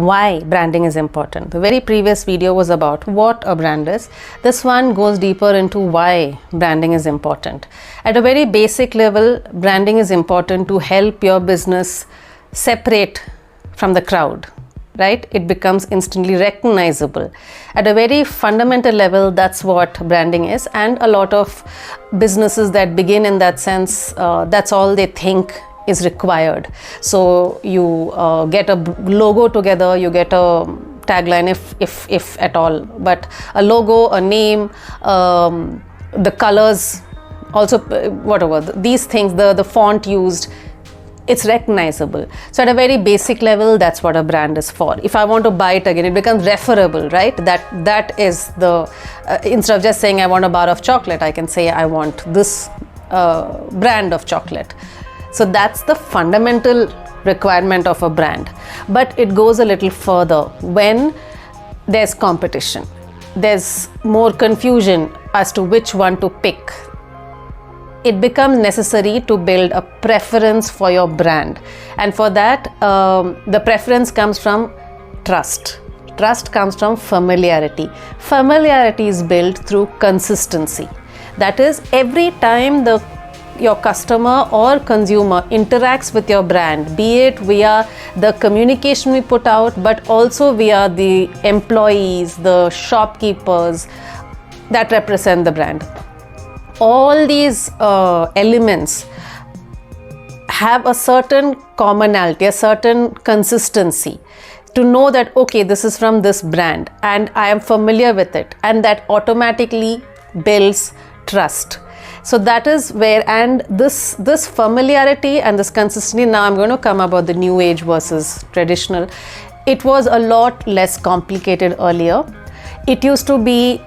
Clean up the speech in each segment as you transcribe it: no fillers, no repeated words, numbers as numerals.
why branding is important. The very previous video was about what a brand is. This one goes deeper into why branding is important. At a very basic level, branding is important to help your business separate from the crowd, right? It becomes instantly recognizable. At a very fundamental level, that's what branding is, and a lot of businesses that begin in that sense, that's all they think is required. So you get a logo together, you get a tagline if at all, but a logo, a name, the colors, also whatever, these things, the font used, it's recognizable. So at a very basic level, that's what a brand is for. If I want to buy it again, it becomes referable, right? That is the, instead of just saying I want a bar of chocolate, I can say I want this brand of chocolate. So that's the fundamental requirement of a brand. But it goes a little further when there's competition. There's more confusion as to which one to pick. It becomes necessary to build a preference for your brand. And for that, the preference comes from trust. Trust comes from familiarity. Familiarity is built through consistency. That is, every time your customer or consumer interacts with your brand, be it via the communication we put out, but also via the employees, the shopkeepers that represent the brand. All these elements have a certain commonality, a certain consistency, to know that, okay, this is from this brand and I am familiar with it, and that automatically builds trust. So that is where, and this familiarity and this consistency, now I'm going to come about the new age versus traditional. It was a lot less complicated earlier. It used to be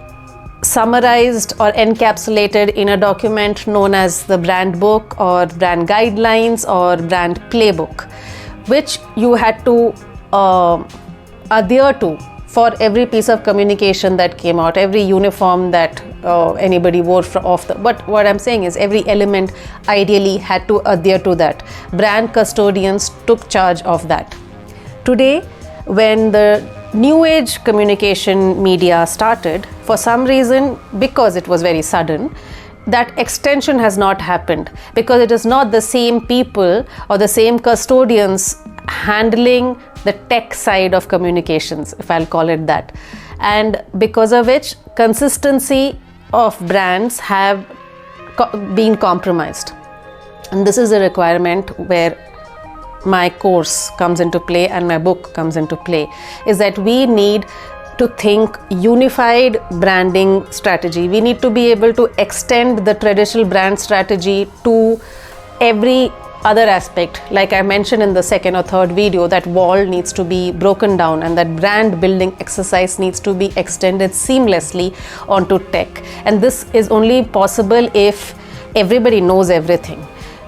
summarized or encapsulated in a document known as the brand book or brand guidelines or brand playbook, which you had to adhere to for every piece of communication that came out, every uniform that anybody wore but what I'm saying is every element ideally had to adhere to that. Brand custodians took charge of that. Today, when the new age communication media started, for some reason, because it was very sudden, that extension has not happened, because it is not the same people or the same custodians handling the tech side of communications, if I'll call it that. And because of which, consistency of brands have been compromised. And this is a requirement where my course comes into play and my book comes into play, is that we need to think unified branding strategy. We need to be able to extend the traditional brand strategy to every other aspect. Like I mentioned in the second or third video, that wall needs to be broken down and that brand building exercise needs to be extended seamlessly onto tech. And this is only possible if everybody knows everything.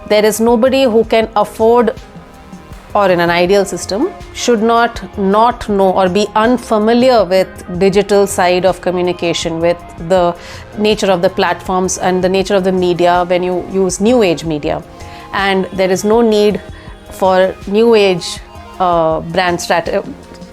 There is nobody who can afford, or in an ideal system, should not know or be unfamiliar with digital side of communication, with the nature of the platforms and the nature of the media when you use new age media. And there is no need for new age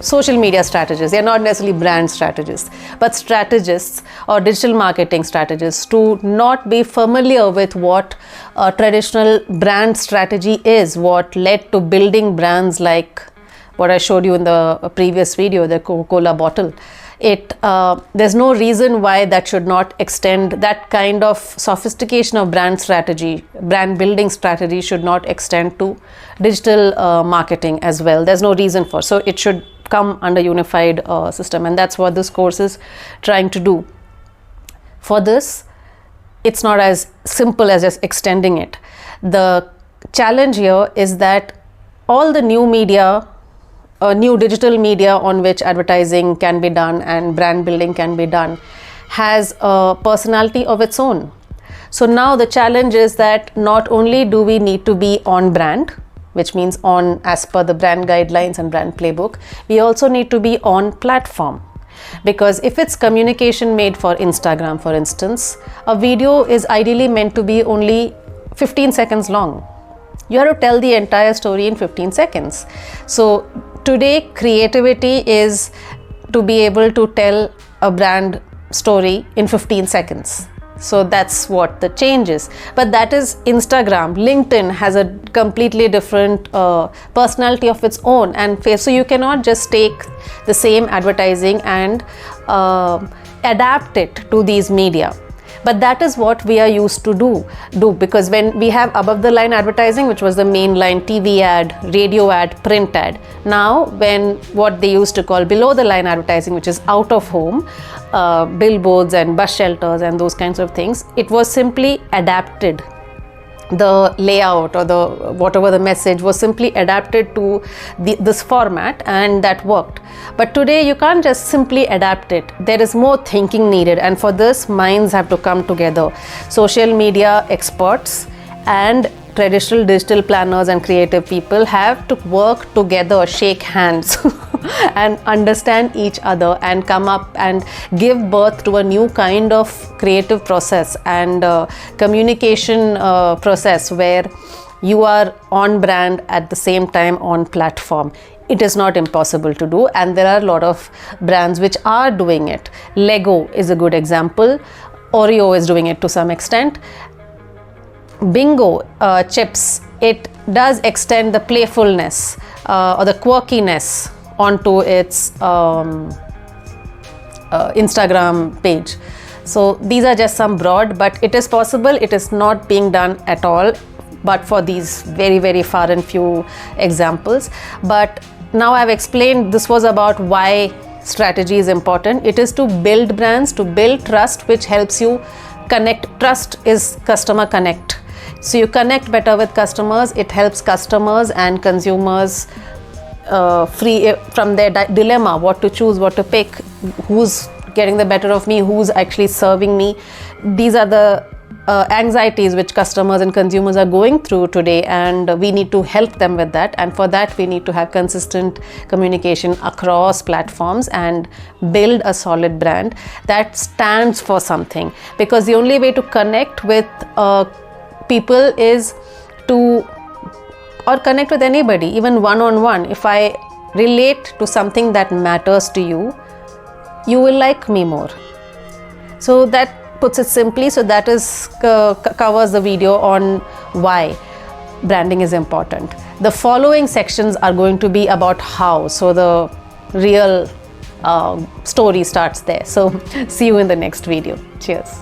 social media strategists. They are not necessarily brand strategists, but strategists or digital marketing strategists to not be familiar with what a traditional brand strategy is, what led to building brands like what I showed you in the previous video, the Coca-Cola bottle. There's no reason why that should not extend. That kind of sophistication of brand strategy, brand building strategy should not extend to digital marketing as well. There's no reason for. So it should come under unified system, and that's what this course is trying to do. For this, it's not as simple as just extending it. The challenge here is that all the new media, new digital media on which advertising can be done and brand building can be done, has a personality of its own. So now the challenge is that not only do we need to be on brand, which means on as per the brand guidelines and brand playbook, we also need to be on platform. Because if it's communication made for Instagram, for instance, a video is ideally meant to be only 15 seconds long. You have to tell the entire story in 15 seconds. So Today, creativity is to be able to tell a brand story in 15 seconds. So that's what the change is. But that is Instagram. LinkedIn has a completely different personality of its own, and so you cannot just take the same advertising and adapt it to these media. But that is what we are used to do because when we have above the line advertising, which was the main line TV ad, radio ad, print ad, now when what they used to call below the line advertising, which is out of home, billboards and bus shelters and those kinds of things, it was simply adapted. The layout or the whatever the message was simply adapted to this format, and that worked. But today you can't just simply adapt it. There is more thinking needed, and for this minds have to come together. Social media experts and traditional digital planners and creative people have to work together, shake hands and understand each other and come up and give birth to a new kind of creative process and communication process where you are on brand at the same time on platform. It is not impossible to do, and there are a lot of brands which are doing it. Lego is a good example. Oreo is doing it to some extent. Bingo chips, it does extend the playfulness or the quirkiness onto its Instagram page. So these are just some broad, but it is possible. It is not being done at all, but for these very, very far and few examples. But now I've explained, this was about why strategy is important. It is to build brands, to build trust, which helps you connect. Trust is customer connect. So you connect better with customers. It helps customers and consumers free from their dilemma, what to choose, what to pick, who's getting the better of me, who's actually serving me. These are the anxieties which customers and consumers are going through today, and we need to help them with that. And for that, we need to have consistent communication across platforms and build a solid brand that stands for something. Because the only way to connect with people is to, or connect with anybody, even one-on-one. If I relate to something that matters to you, you will like me more. So that puts it simply. So that is covers the video on why branding is important. The following sections are going to be about how. So the real story starts there. So see you in the next video. Cheers.